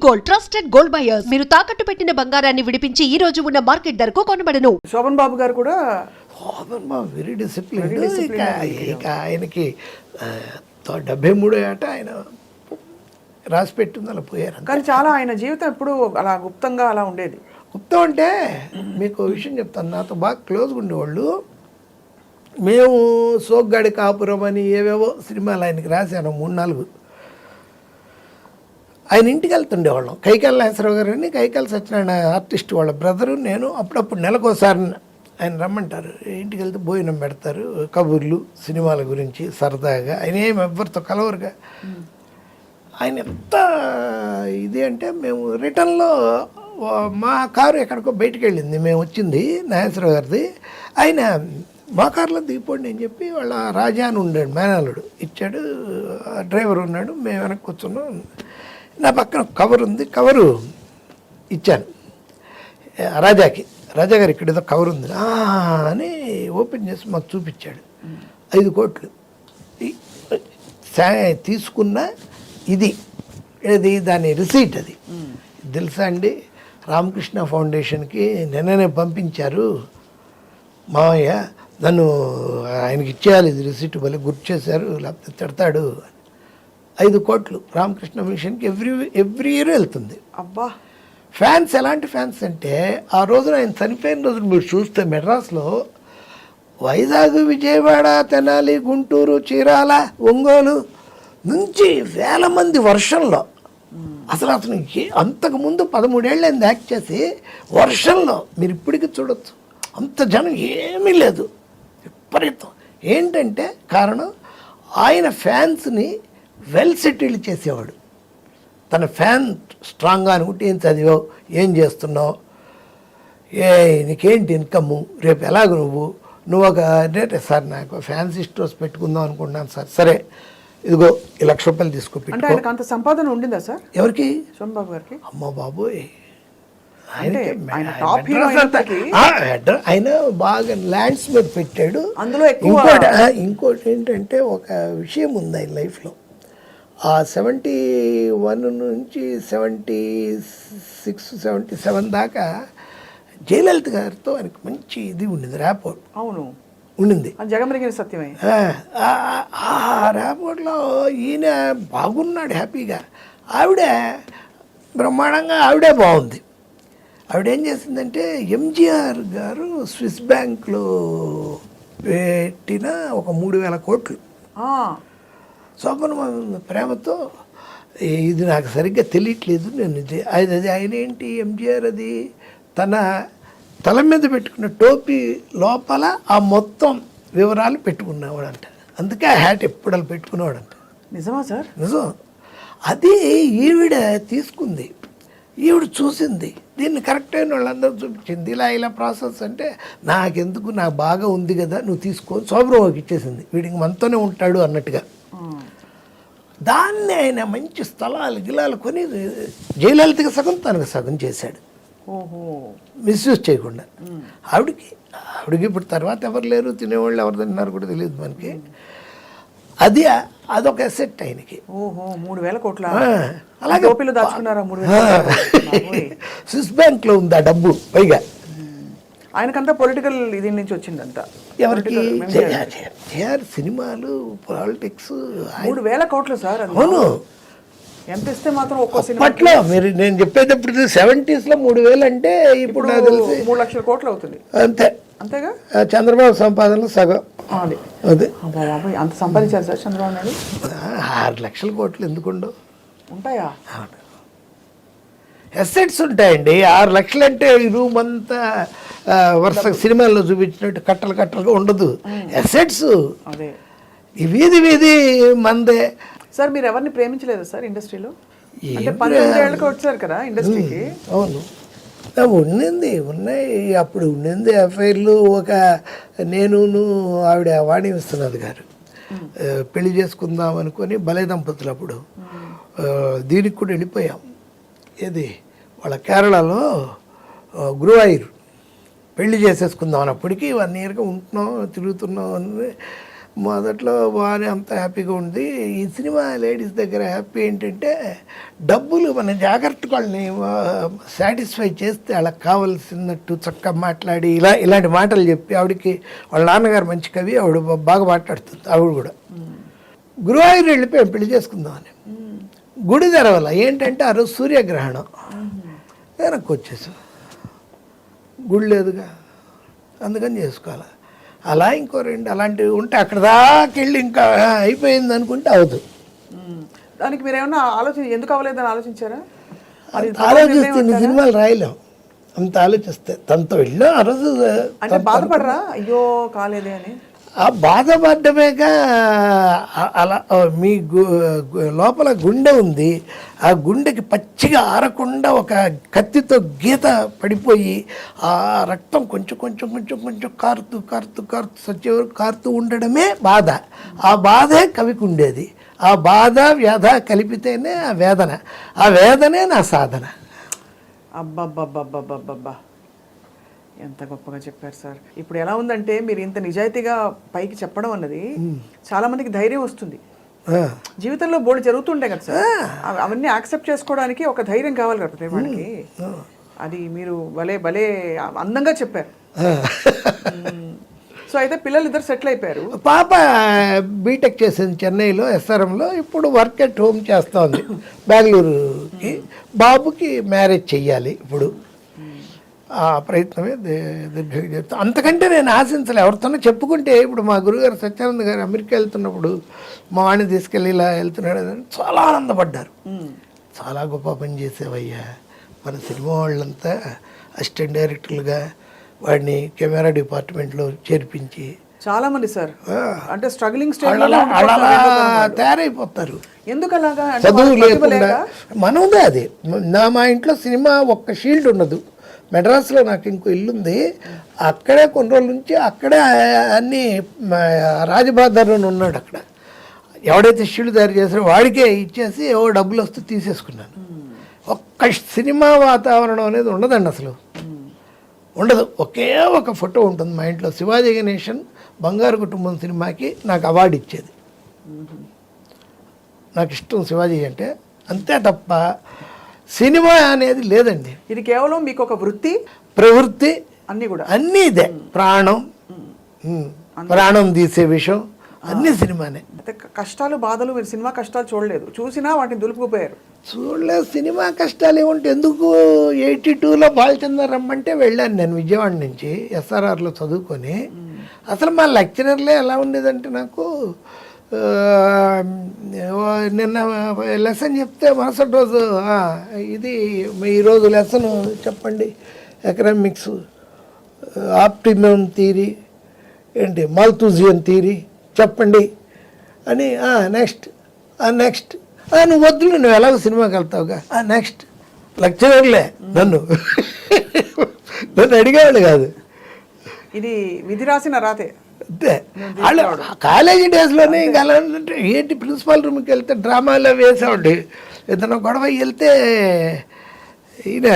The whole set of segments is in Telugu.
Gold, trusted gold buyers. మీరు తాకట్టు పెట్టిన బంగారాన్ని విడిపించి ఈ రోజు ఉన్న మార్కెట్ ధరకు కొనబడను. శోభన్ బాబు గారు కూడా వెరీ డిసిప్లిన్. ఇక ఆయనకి 73 ఏట ఆయన రాసి పెట్టింది, అలా పోయారు. కానీ చాలా ఆయన జీవితం ఎప్పుడు అలా గుప్తంగా అలా ఉండేది. గుప్తం అంటే మీకు విషయం చెప్తాను, నాతో బాగా క్లోజ్గా ఉండేవాళ్ళు. మేము సోగ్గాడి కాపురం అని ఏవేవో సినిమాలు ఆయనకి రాశాను 3-4. ఆయన ఇంటికి వెళ్తుండేవాళ్ళం. కైకాల నాగేశ్వరరావు గారు అని కైకాల సత్యనారాయణ ఆర్టిస్ట్ వాళ్ళ బ్రదరు, నేను అప్పుడప్పుడు నెలకోసారి ఆయన రమ్మంటారు. ఇంటికి వెళ్తే భోజనం పెడతారు, కబుర్లు సినిమాల గురించి సరదాగా. ఆయన ఏమి ఎవరితో కలవరుగా. ఆయన ఎంత ఇది అంటే, మేము రిటర్న్లో మా కారు ఎక్కడికో బయటికి వెళ్ళింది, మేము వచ్చింది నాగేశ్వరరావు గారిది. ఆయన మా కారులో దిగిపోండి అని చెప్పి వాళ్ళ రాజా అని ఉండాడు మేనల్లుడు ఇచ్చాడు. డ్రైవర్ ఉన్నాడు, మేము వెనక్కి కూర్చున్నాం. నా పక్కన కవర్ ఉంది, కవరు ఇచ్చాను రాజాకి. రాజా గారు ఇక్కడ ఏదో కవర్ ఉంది అని ఓపెన్ చేసి మాకు చూపించాడు. 5 కోట్లు తీసుకున్న ఇది ఏది దాని రిసీట్. అది తెలుసా అండి, రామకృష్ణ ఫౌండేషన్కి నిన్ననే పంపించారు మావయ్య, నన్ను ఆయనకి ఇచ్చేయాలి ఇది రిసీట్, భలే గుర్తు చేశారు లేకపోతే తిడతాడు. 5 కోట్లు రామకృష్ణ మిషన్కి ఎవ్రీ ఇయర్ వెళ్తుంది. అబ్బా, ఫ్యాన్స్ ఎలాంటి ఫ్యాన్స్ అంటే, ఆ రోజున ఆయన చనిపోయిన రోజున మీరు చూస్తే మెడ్రాస్లో వైజాగ్, విజయవాడ, తెనాలి, గుంటూరు, చీరాల, ఒంగోలు నుంచి వేల మంది వర్షంలో. అసలు అంతకుముందు 13 ఏళ్ళైంది యాక్ట్ చేసి, వర్షంలో మీరు ఇప్పటికీ చూడొచ్చు అంత జనం ఏమీ లేదు, విపరీతం. ఏంటంటే కారణం, ఆయన ఫ్యాన్స్ని వెల్ సెటిల్డ్ చేసేవాడు. తన ఫ్యాన్ స్ట్రాంగ్గా అనుకుంటే, ఏం చదివావు, ఏం చేస్తున్నావు, నీకేంటి ఇన్కము, రేపు ఎలాగ నువ్వు ఒక అంటే, సార్ నాకు ఫ్యాన్సీ స్టోర్స్ పెట్టుకుందాం అనుకుంటున్నాను సార్. సరే ఇదిగో ఈ ₹1,00,000 తీసుకో. అంటే ఆయనకు అంత సంపాదన ఉండిందా సార్? ఎవరికి? శోభన్ బాబు గారికి. అమ్మ బాబోయ్, ఆయన బాగా ల్యాండ్స్ మీద పెట్టాడు. అందులో ఇంకోటి ఏంటంటే, ఒక విషయం ఉంది ఆయన లైఫ్లో. 71 నుంచి 76, 77 దాకా జయలలిత గారితో ఆయనకు మంచి ఇది ఉండింది, ర్యాపోర్ట్. అవును, ఉండింది. జగమరిగిన సత్యమే. ఆ ర్యాపోర్ట్లో ఈయన బాగున్నాడు హ్యాపీగా, ఆవిడే బ్రహ్మాండంగా, ఆవిడే బాగుంది. ఆవిడేం చేసిందంటే, ఎంజీఆర్ గారు స్విస్ బ్యాంక్లో పెట్టిన ఒక 3,000 కోట్లు శోభన్ ప్రేమతో, ఇది నాకు సరిగ్గా తెలియట్లేదు, నేను అది ఆయన ఏంటి ఎంజీఆర్ అది తన తల మీద పెట్టుకున్న టోపీ లోపల ఆ మొత్తం వివరాలు పెట్టుకునేవాడంట. అందుకే ఆ హ్యాట్ ఎప్పుడు అలా పెట్టుకునేవాడంట. నిజమా సార్? నిజం. అది ఈవిడ తీసుకుంది, ఈవిడ చూసింది, దీన్ని కరెక్ట్ అయిన వాళ్ళందరూ చూపించింది. ఇలా ప్రాసెస్ అంటే, నాకెందుకు, నాకు బాగా ఉంది కదా నువ్వు తీసుకో, శోభరావుకి ఇచ్చేసింది. వీడికి మనతోనే ఉంటాడు అన్నట్టుగా. దాన్ని ఆయన మంచి స్థలాలు గిలాలు కొని జయలలితకి సగం తనకు సగం చేశాడు, మిస్యూజ్ చేయకుండా. ఆవిడకి ఇప్పుడు తర్వాత ఎవరు లేరు, తినేవాళ్ళు ఎవరు తిన్నారు కూడా తెలియదు మనకి. అదొక అసెట్ ఆయనకి. 3,000 కోట్ల. అలాగే దాచుకున్నారా? స్విస్ బ్యాంక్లో ఉంది ఆ డబ్బు. పైగా ఆయనకంతా పొలిటికల్ ఇది నుంచి వచ్చిందంతా. ఎవరికి? సినిమాలు, పాలిటిక్స్. 3,000 కోట్లు సార్. అవును. ఎంత ఇస్తే మాత్రం ఒక్కో సినిమా అప్పట్లో మీరు నేను చెప్పేటప్పుడు 70s 3,000 అంటే ఇప్పుడు నాకు తెలిసి 3 లక్షల కోట్లు అవుతుంది. అంతేగా. చంద్రబాబు సంపాదనలో సగం అదే. అంత సంపాదించారు సార్ చంద్రబాబు నాయుడు? 6 లక్షల కోట్లు ఎందుకుండవు? ఉంటాయా? ఎసెట్స్ ఉంటాయండి. 6 లక్షలు అంటే ఈ రూమ్ అంతా వరుస సినిమాల్లో చూపించినట్టు కట్టలుగా ఉండదు. ఎసెట్స్ ఈ వీధి మందే. సార్ మీరు ఎవరిని ప్రేమించలేదా సార్ ఇండస్ట్రీలో? అంటే 12 ఏళ్ళకి వచ్చారు కదా ఇండస్ట్రీకి. అవును, ఉన్నాయి అప్పుడు ఉండింది అఫైర్లు. ఒక నేను ఆవిడ వాణి విశ్వనాథ్ గారు పెళ్లి చేసుకుందాం అనుకొని భలే దంపతులు అప్పుడు దీనికి కూడా వెళ్ళిపోయాం. ఏది వాళ్ళ కేరళలో గురువాయూర్ పెళ్లి చేసేసుకుందాం అన్నప్పటికీ 1 ఇయర్గా ఉంటున్నాం, తిరుగుతున్నాం అని మొదట్లో బాగానే అంత హ్యాపీగా ఉంది. ఈ సినిమా లేడీస్ దగ్గర హ్యాపీ ఏంటంటే డబ్బులు మన జాగ్రత్తగా వాళ్ళని సాటిస్ఫై చేస్తే వాళ్ళకి కావాల్సినట్టు చక్కగా మాట్లాడి ఇలాంటి మాటలు చెప్పి ఆవిడకి వాళ్ళ నాన్నగారు మంచి కవి, ఆవిడ బాగా మాట్లాడుతుంది. ఆవిడ కూడా గురువాయూరు వెళ్ళిపోయి పెళ్లి చేసుకుందామని గుడి తెరవల. ఏంటంటే ఆ రోజు సూర్యగ్రహణం. వెనక్కి వచ్చేసాం, గుడి లేదుగా, అందుకని చేసుకోవాలి. అలా ఇంకో రెండు అలాంటివి ఉంటే అక్కడ దాకా వెళ్ళి ఇంకా అయిపోయింది అనుకుంటే అవదు. దానికి మీరు ఏమన్నా ఎందుకు అవ్వలేదని ఆలోచించారా? ఆలోచిస్తే ఇన్ని సినిమాలు రాయలేం, అంత ఆలోచిస్తే. తనతో వెళ్ళాం ఆ రోజు. అంటే బాధపడరా అయ్యో కాలేదే అని? ఆ బాధపడ్డమేగా. అలా మీ లోపల గుండె ఉంది, ఆ గుండెకి పచ్చిగా ఆరకుండా ఒక కత్తితో గీత పడిపోయి ఆ రక్తం కొంచెం కొంచెం కొంచెం కొంచెం కారుతూ కారుతూ కారుతూ సచ్చేవరకు కారుతూ ఉండడమే బాధ. ఆ బాధే కవికి ఉండేది. ఆ బాధ వ్యధ కలిపితేనే ఆ వేదన, ఆ వేదనే నా సాధన. అబ్బబ్బబ్బబ్బబ్బబ్బా, ఎంత గొప్పగా చెప్పారు సార్. ఇప్పుడు ఎలా ఉందంటే మీరు ఇంత నిజాయితీగా పైకి చెప్పడం అన్నది చాలా మందికి ధైర్యం వస్తుంది. జీవితంలో బోర్డు జరుగుతుండే కదా సార్, అవన్నీ యాక్సెప్ట్ చేసుకోవడానికి ఒక ధైర్యం కావాలి కదా మనకి. అది మీరు భలే భలే అందంగా చెప్పారు. సో అయితే పిల్లలు ఇద్దరు సెటిల్ అయిపోయారు. పాప బీటెక్ చేసింది చెన్నైలో, ఎస్ఆర్ఎంలో. ఇప్పుడు వర్క్ ఎట్ హోమ్ చేస్తోంది బెంగళూరుకి. బాబుకి మ్యారేజ్ చెయ్యాలి ఇప్పుడు. ఆ ప్రయత్నమే దీర్ఘంగా చెప్తాను. అంతకంటే నేను ఆశించలే. ఎవరితోనో చెప్పుకుంటే, ఇప్పుడు మా గురుగారు సత్యానంద గారు అమెరికా వెళ్తున్నప్పుడు మా వాడిని తీసుకెళ్ళి ఇలా వెళ్తున్నాడు అని చాలా ఆనందపడ్డారు. చాలా గొప్ప పని చేసేవయ్యా, మన సినిమా వాళ్ళంతా అసిస్టెంట్ డైరెక్టర్లుగా వాడిని కెమెరా డిపార్ట్మెంట్లో చేర్పించి చాలా మంది సార్ అంటే స్ట్రగ్లింగ్ స్టేజ్ తయారైపోతారు. ఎందుకు అలాగా? చదువు లేకుండా మనదే అది. మా ఇంట్లో సినిమా ఒక్క షీల్డ్ ఉండదు. మెడ్రాస్లో నాకు ఇంకో ఇల్లుంది, అక్కడే కొన్ని రోజుల నుంచి అక్కడే అన్నీ రాజబహదూర్ ఉన్నాడు. అక్కడ ఎవడైతే షీల్డ్ తయారు చేశారో వాడికే ఇచ్చేసి ఏవో డబ్బులు వస్తూ తీసేసుకున్నాను. ఒక్క సినిమా వాతావరణం అనేది ఉండదండి, అసలు ఉండదు. ఒకే ఒక ఫోటో ఉంటుంది మా ఇంట్లో. శివాజీ గణేశన్ బంగారు కుటుంబం సినిమాకి నాకు అవార్డు ఇచ్చేది. నాకు ఇష్టం శివాజీ అంటే, అంతే తప్ప సినిమా అనేది లేదండి. ఇది కేవలం మీకు ఒక వృత్తి, ప్రవృత్తి, అన్నీ కూడా అన్నీ ఇదే. ప్రాణం తీసే విషయం అన్నీ సినిమానే. అయితే కష్టాలు బాధలు మీరు సినిమా కష్టాలు చూడలేదు, చూసినా వాటిని దులుపుకుపోయారు. చూడలేదు. సినిమా కష్టాలు ఏముంటే ఎందుకు? 82లో బాలచందర్ రమ్మంటే వెళ్ళాను నేను విజయవాడ నుంచి, ఎస్ఆర్ఆర్లో చదువుకొని. అసలు మా లెక్చరర్లే ఎలా ఉండేదంటే, నాకు నిన్న లెసన్ చెప్తే మరుసటి రోజు ఇది ఈరోజు లెసన్ చెప్పండి, ఎకనామిక్స్ ఆప్టిమమ్ థియరీ ఏంటి, మాల్థూజియన్ థియరీ చెప్పండి అని. నెక్స్ట్ నెక్స్ట్ నువ్వు వద్దులు, నువ్వు ఎలాగో సినిమాకి వెళ్తావుగా, నెక్స్ట్. లెక్చరర్లే నన్ను అడిగేవాళ్ళు కాదు. ఇది విధి రాసిన రాతే. అంతే. వాళ్ళు కాలేజీ డేస్లోనే ఇంకా అలా ఏంటి, ప్రిన్సిపాల్ రూమ్కి వెళ్తే డ్రామాలో వేసేవాడి. ఏదైనా గొడవ వెళ్తే ఈయన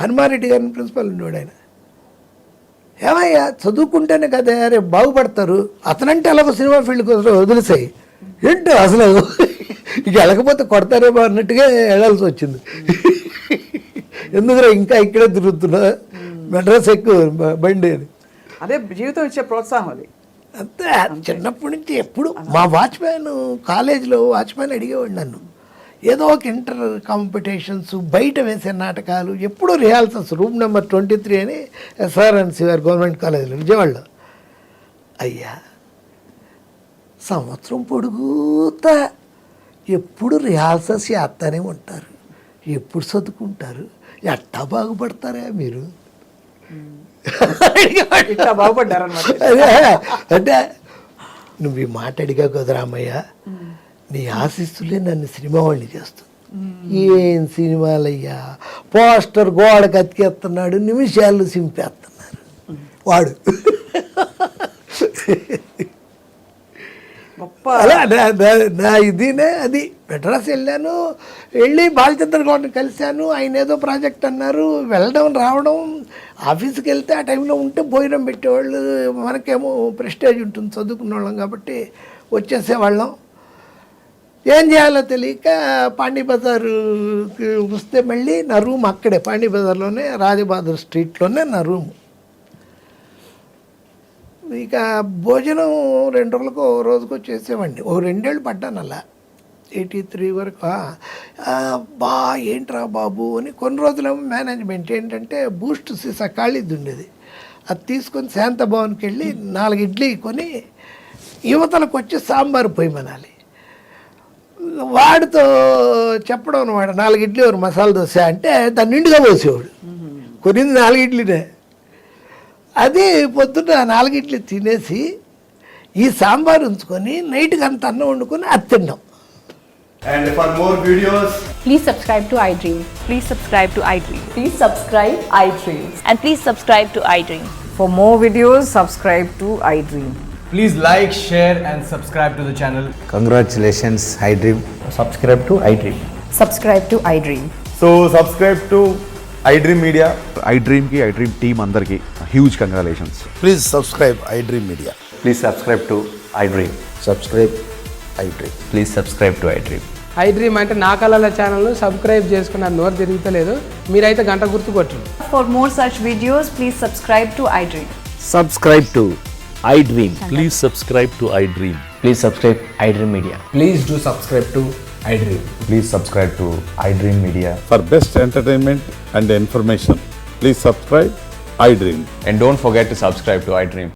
హనుమారెడ్డి గారిని ప్రిన్సిపాల్ ఉండేవాడు. ఆయన ఏమయ్యా చదువుకుంటేనే కదా రేపు బాగుపడతారు, అతనంటే అలాగ సినిమా ఫీల్డ్కి వదిలేసాయి ఏంటో అసలు ఇక వెళ్ళకపోతే కొడతారేమో అన్నట్టుగా వెళ్ళాల్సి వచ్చింది. ఎందుకురా ఇంకా ఇక్కడే తిరుగుతున్నా, మెడ్రాస్ ఎక్కువ బండి అని. అదే జీవితం ఇచ్చే ప్రోత్సాహం అది. అంతే. చిన్నప్పటి నుంచి ఎప్పుడు మా వాచ్మ్యాన్, కాలేజీలో వాచ్మ్యాన్ అడిగేవాడు నన్ను, ఏదో ఒక ఇంటర్ కాంపిటీషన్స్, బయట వేసే నాటకాలు, ఎప్పుడూ రిహార్సల్స్. రూమ్ నెంబర్ 23 అని ఎస్ఆర్ఎన్సి గారు గవర్నమెంట్ కాలేజీలో విజయవాడలో. అయ్యా సంవత్సరం పొడుగుతా ఎప్పుడు రిహార్సల్స్ చేస్తూనే ఉంటారు, ఎప్పుడు చదువుకుంటారు, ఎట్టా బాగుపడతారా మీరు? ఇట్లా బాగుపడ్డారన్నమాట. అంటే నువ్వు ఈ మాట అడిగా కుదరామయ్య, నీ ఆశీస్సులే నన్ను సినిమా వాడిని చేస్తుంది. ఏం సినిమాలయ్యా, పోస్టర్ గోడకు అతికేస్తున్నాడు, నిమిషాలు సింపేస్తున్నారు వాడు. గొప్ప అలా నా ఇదినే అది. మెడ్రాస్ వెళ్ళాను, వెళ్ళి బాలచంద్ర గౌడ్ని కలిశాను. ఆయన ఏదో ప్రాజెక్ట్ అన్నారు, వెళ్ళడం రావడం. ఆఫీస్కి వెళ్తే ఆ టైంలో ఉంటే భోజనం పెట్టేవాళ్ళు. మనకేమో ప్రెస్టేజ్ ఉంటుంది చదువుకున్న వాళ్ళం కాబట్టి వచ్చేసేవాళ్ళం. ఏం చేయాలో తెలియక పాండీ బజారుకి వస్తే మళ్ళీ నా రూమ్ అక్కడే పాండీ బజార్లోనే, రాజబహదూర్ స్ట్రీట్లోనే నా రూమ్. ఇక భోజనం 2 రోజులకు ఓ రోజుకో చేసేవాడిని. ఓ 2 ఏళ్ళు పడ్డాను అలా, 83 వరకు. బా ఏంట్రా బాబు అని. కొన్ని రోజులేమో మేనేజ్మెంట్ ఏంటంటే బూస్ట్ సీసా ఖాళీది ఉండేది, అది తీసుకొని శాంతభవన్కి వెళ్ళి 4 ఇడ్లీ కొని యువతలకు వచ్చి సాంబారు పోయమనాలి. వాడితో చెప్పడం అనమాట, 4 ఇడ్లీ ఒక మసాలా దోశ అంటే దాన్ని నిండుగా పోసేవాడు. కొనింది 4 ఇడ్లీనే. అది పొద్దున్న 4 ఇడ్లీ తినేసి ఈ సాంబార్ ఉంచుకొని నైట్కి అంత అన్నం వండుకొని అది తిన్నాం. And for more videos, Please subscribe to iDream. Please subscribe to iDream. Please subscribe iDream. And please subscribe to iDream. For more videos, subscribe to iDream. please like, share and subscribe to the channel. Congratulations, iDream. Subscribe to iDream. Subscribe to iDream. So subscribe to iDream Media. iDream ki iDream team andarki huge congratulations. Please subscribe iDream Media. Please subscribe to iDream. Subscribe iDream. Please subscribe to iDream. iDream అంటే నా కళల ఛానల్ను సబ్స్క్రైబ్ చేసుకున్న నోరు తిరుగుతలేదు, మీరైతే గంట గుర్తు కొట్టండి. For more such videos, please subscribe to iDream. Subscribe to iDream. Please subscribe to iDream. Please subscribe iDream Media. Please do subscribe to iDream. Please subscribe to iDream Media. For best entertainment and information, please subscribe iDream. And don't forget to subscribe to iDream.